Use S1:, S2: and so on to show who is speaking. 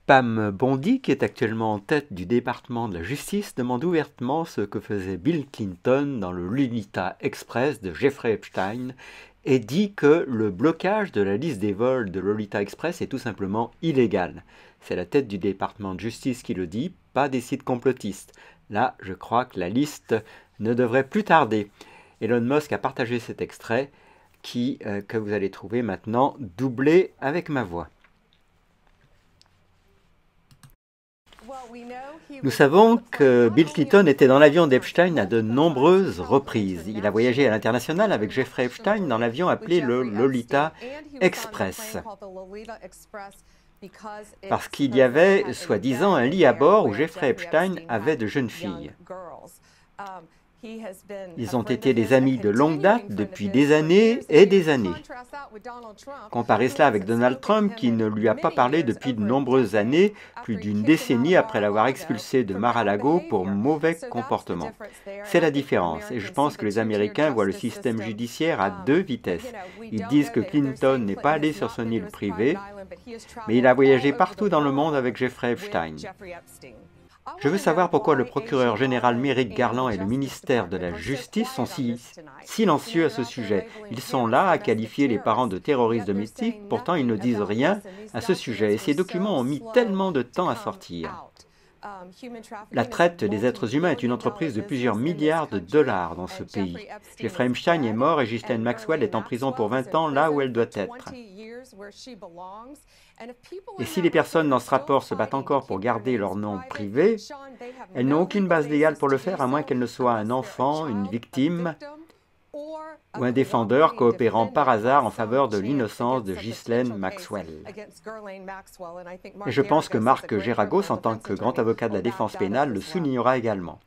S1: Pam Bondi, qui est actuellement en tête du département de la justice, demande ouvertement ce que faisait Bill Clinton dans le Lolita Express de Jeffrey Epstein et dit que le blocage de la liste des vols de Lolita Express est tout simplement illégal. C'est la tête du département de justice qui le dit, pas des sites complotistes. Là, je crois que la liste ne devrait plus tarder. Elon Musk a partagé cet extrait que vous allez trouver maintenant doublé avec ma voix. Nous savons que Bill Clinton était dans l'avion d'Epstein à de nombreuses reprises. Il a voyagé à l'international avec Jeffrey Epstein dans l'avion appelé le Lolita Express. Parce qu'il y avait, soi-disant, un lit à bord où Jeffrey Epstein avait de jeunes filles. Ils ont été des amis de longue date depuis des années et des années. Comparez cela avec Donald Trump qui ne lui a pas parlé depuis de nombreuses années, plus d'une décennie après l'avoir expulsé de Mar-a-Lago pour mauvais comportement. C'est la différence et je pense que les Américains voient le système judiciaire à deux vitesses. Ils disent que Clinton n'est pas allé sur son île privée, mais il a voyagé partout dans le monde avec Jeffrey Epstein. Je veux savoir pourquoi le procureur général Merrick Garland et le ministère de la Justice sont si silencieux à ce sujet. Ils sont là à qualifier les parents de terroristes domestiques, pourtant ils ne disent rien à ce sujet. Et ces documents ont mis tellement de temps à sortir. La traite des êtres humains est une entreprise de plusieurs milliards de dollars dans ce pays. Jeffrey Epstein est mort et Ghislaine Maxwell est en prison pour 20 ans là où elle doit être. Et si les personnes dans ce rapport se battent encore pour garder leur nom privé, elles n'ont aucune base légale pour le faire à moins qu'elles ne soient un enfant, une victime ou un défendeur coopérant par hasard en faveur de l'innocence de Ghislaine Maxwell. Et je pense que Marc Geragos, en tant que grand avocat de la défense pénale, le soulignera également.